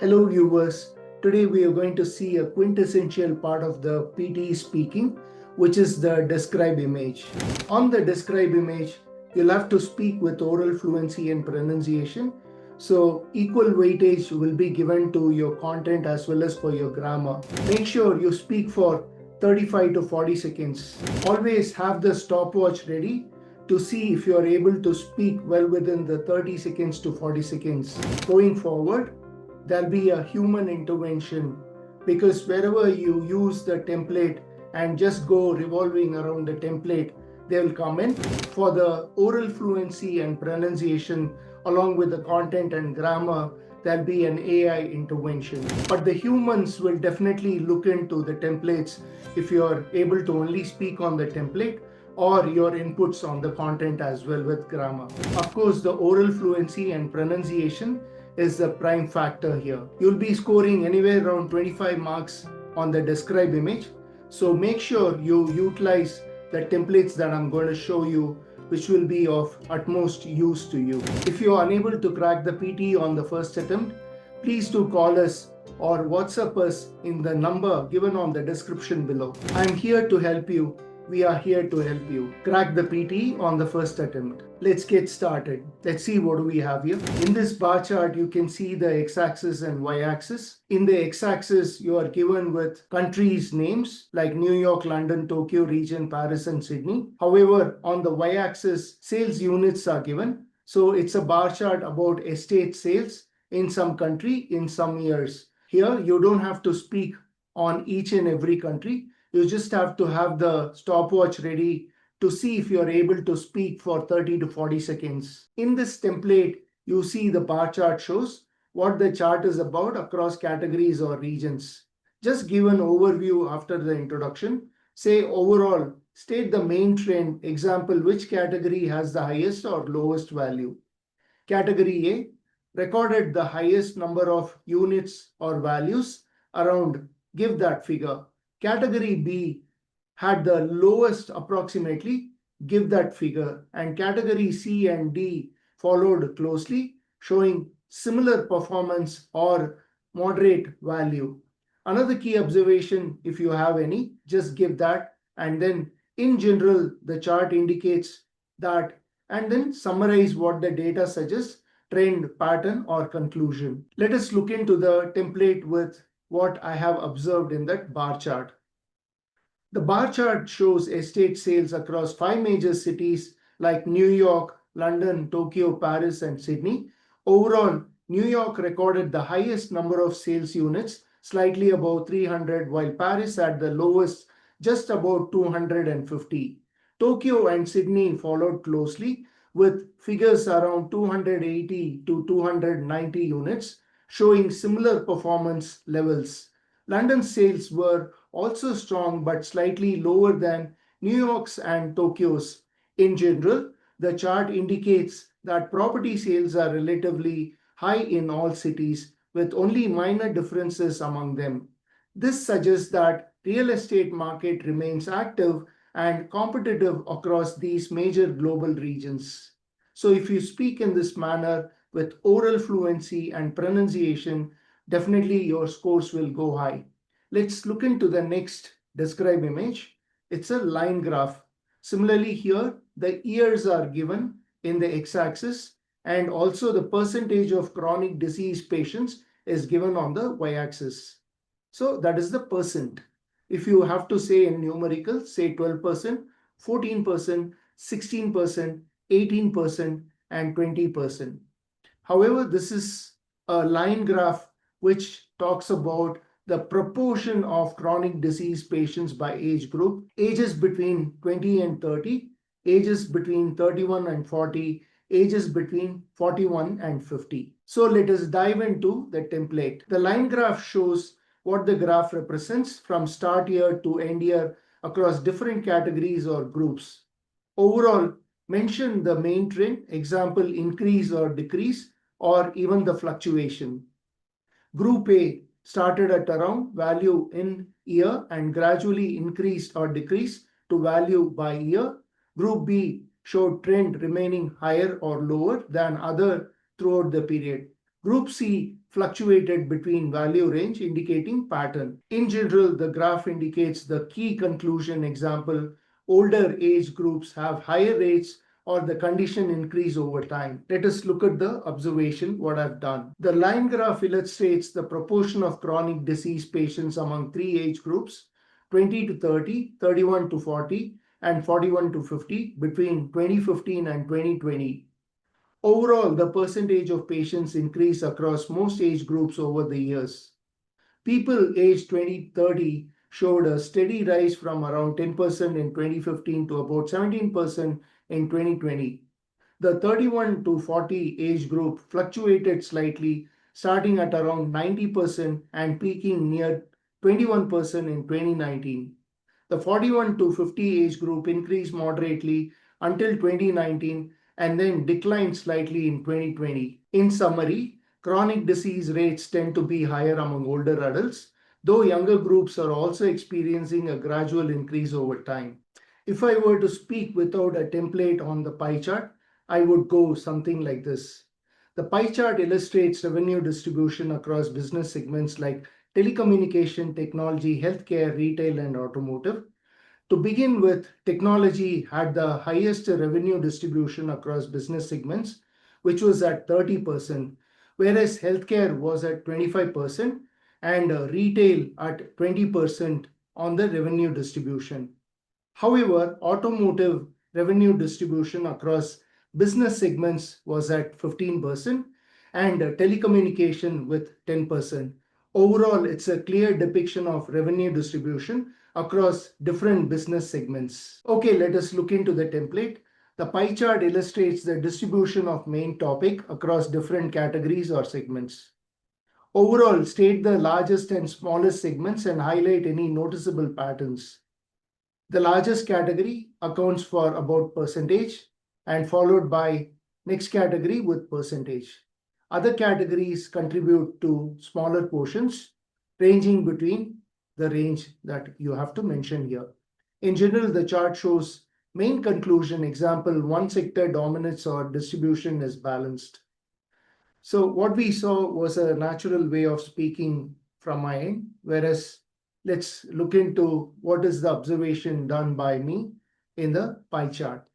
Hello viewers, today we are going to see a quintessential part of the PTE speaking, which is the describe image. On the describe image, you'll have to speak with oral fluency and pronunciation. So equal weightage will be given to your content as well as for your grammar. Make sure you speak for 35 to 40 seconds. Always have the stopwatch ready to see if you are able to speak well within the 30 seconds to 40 seconds. Going forward, there'll be a human intervention because wherever you use the template and just go revolving around the template, they will come in. For the oral fluency and pronunciation, along with the content and grammar, there'll be an AI intervention. But the humans will definitely look into the templates if you're able to only speak on the template or your inputs on the content as well with grammar. Of course, the oral fluency and pronunciation is the prime factor here. You'll be scoring anywhere around 25 marks on the describe image. So make sure you utilize the templates that I'm going to show you, which will be of utmost use to you. If you are unable to crack the PTE on the first attempt, please do call us or WhatsApp us in the number given on the description below. I'm here to help you. We are here to help you crack the PTE on the first attempt. Let's get started. Let's see what do we have here. In this bar chart, you can see the x-axis and y-axis. In the x-axis, you are given with countries' names like New York, London, Tokyo, region, Paris, and Sydney. However, on the y-axis, sales units are given. So it's a bar chart about estate sales in some country in some years. Here, you don't have to speak on each and every country. You just have to have the stopwatch ready to see if you're able to speak for 30 to 40 seconds. In this template, you see the bar chart shows what the chart is about across categories or regions. Just give an overview after the introduction. Say overall, state the main trend, example, which category has the highest or lowest value. Category A recorded the highest number of units or values around, give that figure. Category B had the lowest approximately, give that figure, and category C and D followed closely, showing similar performance or moderate value. Another key observation, if you have any, just give that, and then in general, the chart indicates that, and then summarize what the data suggests, trend, pattern, or conclusion. Let us look into the template with what I have observed in that bar chart. The bar chart shows estate sales across 5 major cities like New York, London, Tokyo, Paris, and Sydney. Overall, New York recorded the highest number of sales units, slightly above 300, while Paris had the lowest, just about 250. Tokyo and Sydney followed closely with figures around 280 to 290 units, showing similar performance levels. London's sales were also strong but slightly lower than New York's and Tokyo's. In general, the chart indicates that property sales are relatively high in all cities with only minor differences among them. This suggests that real estate market remains active and competitive across these major global regions. So if you speak in this manner with oral fluency and pronunciation, definitely your scores will go high. Let's look into the next describe image. It's a line graph. Similarly here, the years are given in the x-axis and also the percentage of chronic disease patients is given on the y-axis. So that is the percent. If you have to say in numerical, say 12%, 14%, 16%, 18%, and 20%. However, this is a line graph which talks about the proportion of chronic disease patients by age group, ages between 20 and 30, ages between 31 and 40, ages between 41 and 50. So let us dive into the template. The line graph shows what the graph represents from start year to end year across different categories or groups. Overall, mention the main trend, example, increase or decrease, or even the fluctuation. Group A started at around value in year and gradually increased or decreased to value by year. Group B showed trend remaining higher or lower than other throughout the period. Group C fluctuated between value range indicating pattern. In general, the graph indicates the key conclusion. Example, older age groups have higher rates or the condition increase over time. Let us look at the observation, what I've done. The line graph illustrates the proportion of chronic disease patients among three age groups, 20 to 30, 31 to 40, and 41 to 50 between 2015 and 2020. Overall, the percentage of patients increased across most age groups over the years. People aged 20-30 showed a steady rise from around 10% in 2015 to about 17% in 2020. The 31 to 40 age group fluctuated slightly, starting at around 90% and peaking near 21% in 2019. The 41 to 50 age group increased moderately until 2019 and then declined slightly in 2020. In summary, chronic disease rates tend to be higher among older adults, though younger groups are also experiencing a gradual increase over time. If I were to speak without a template on the pie chart, I would go something like this. The pie chart illustrates revenue distribution across business segments like telecommunication, technology, healthcare, retail, and automotive. To begin with, technology had the highest revenue distribution across business segments, which was at 30%, whereas healthcare was at 25% and retail at 20% on the revenue distribution. However, automotive revenue distribution across business segments was at 15% and telecommunication with 10%. Overall, it's a clear depiction of revenue distribution across different business segments. Okay, let us look into the template. The pie chart illustrates the distribution of main topic across different categories or segments. Overall, state the largest and smallest segments and highlight any noticeable patterns. The largest category accounts for about percentage and followed by next category with percentage. Other categories contribute to smaller portions ranging between the range that you have to mention here. In general, the chart shows main conclusion, example, one sector dominance or distribution is balanced. So what we saw was a natural way of speaking from my end, whereas let's look into what is the observation done by me in the pie chart.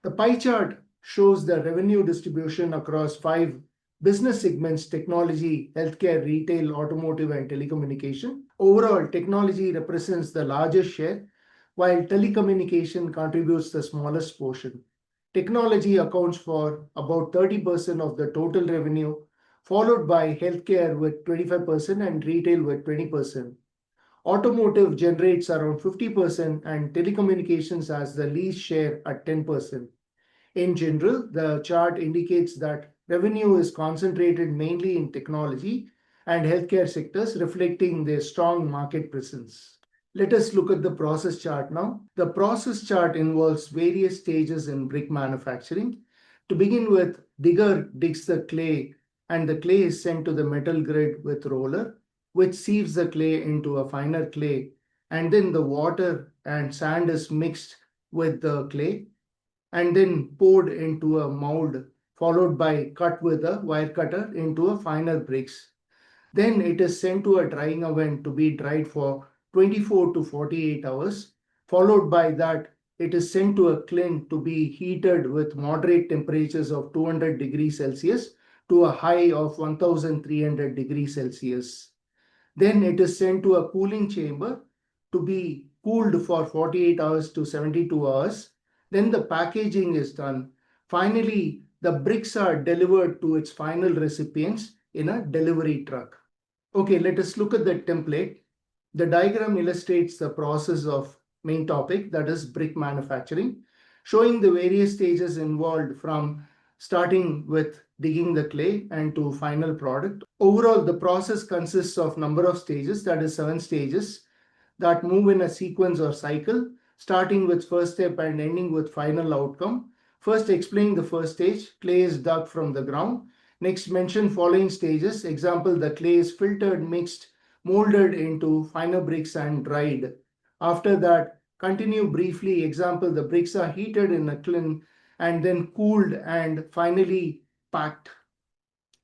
The pie chart shows the revenue distribution across 5 business segments: technology, healthcare, retail, automotive, and telecommunication. Overall, technology represents the largest share, while telecommunication contributes the smallest portion. Technology accounts for about 30% of the total revenue, followed by healthcare with 25% and retail with 20%. Automotive generates around 50% and telecommunications has the least share at 10%. In general, the chart indicates that revenue is concentrated mainly in technology and healthcare sectors, reflecting their strong market presence. Let us look at the process chart now. The process chart involves various stages in brick manufacturing. To begin with, digger digs the clay and the clay is sent to the metal grid with roller, which sieves the clay into a finer clay, and then the water and sand is mixed with the clay and then poured into a mold, followed by cut with a wire cutter into a finer bricks. Then it is sent to a drying oven to be dried for 24 to 48 hours. Followed by that, it is sent to a kiln to be heated with moderate temperatures of 200 degrees Celsius to a high of 1300 degrees Celsius. Then it is sent to a cooling chamber to be cooled for 48 hours to 72 hours. Then the packaging is done. Finally, the bricks are delivered to its final recipients in a delivery truck. Okay, let us look at the template. The diagram illustrates the process of main topic, that is brick manufacturing, showing the various stages involved from starting with digging the clay and to final product. Overall, the process consists of number of stages, that is 7 stages that move in a sequence or cycle, starting with first step and ending with final outcome. First, explain the first stage. Clay is dug from the ground. Next, mention following stages. Example, the clay is filtered, mixed, molded into finer bricks and dried. After that, continue briefly. Example, the bricks are heated in a kiln and then cooled and finally packed.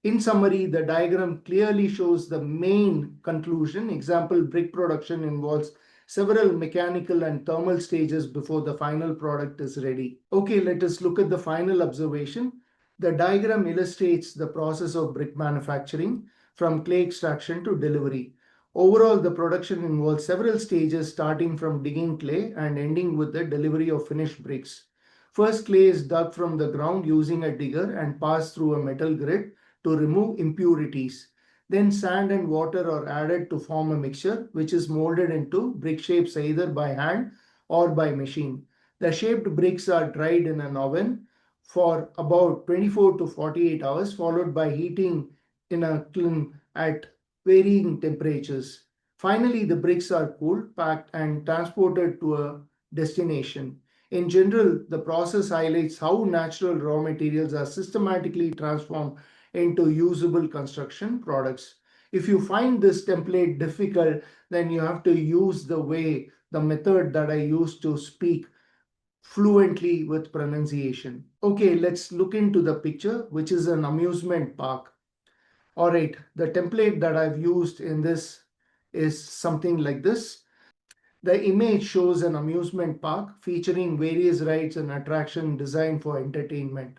In summary, the diagram clearly shows the main conclusion. Example, brick production involves several mechanical and thermal stages before the final product is ready. Okay, let us look at the final observation. The diagram illustrates the process of brick manufacturing from clay extraction to delivery. Overall, the production involves several stages starting from digging clay and ending with the delivery of finished bricks. First, clay is dug from the ground using a digger and passed through a metal grid to remove impurities. Then sand and water are added to form a mixture which is molded into brick shapes either by hand or by machine. The shaped bricks are dried in an oven for about 24 to 48 hours, followed by heating in a kiln at varying temperatures. Finally, the bricks are cooled, packed, and transported to a destination. In general, the process highlights how natural raw materials are systematically transformed into usable construction products. If you find this template difficult, then you have to use the method that I use to speak fluently with pronunciation. Okay, let's look into the picture, which is an amusement park. All right, the template that I've used in this is something like this. The image shows an amusement park featuring various rides and attractions designed for entertainment.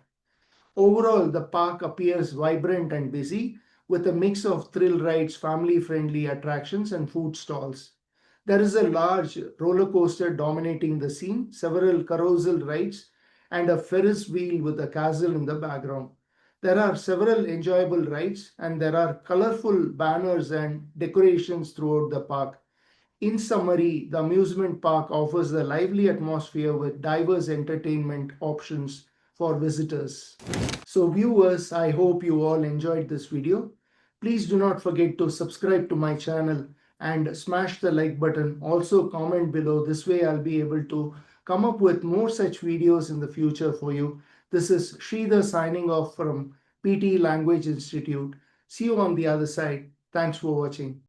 Overall, the park appears vibrant and busy with a mix of thrill rides, family-friendly attractions, and food stalls. There is a large roller coaster dominating the scene, several carousel rides, and a Ferris wheel with a castle in the background. There are several enjoyable rides, and there are colorful banners and decorations throughout the park. In summary, the amusement park offers a lively atmosphere with diverse entertainment options for visitors. So viewers, I hope you all enjoyed this video. Please do not forget to subscribe to my channel and smash the like button. Also comment below. This way I'll be able to come up with more such videos in the future for you. This is Sridhar signing off from PTE Language Institute. See you on the other side. Thanks for watching.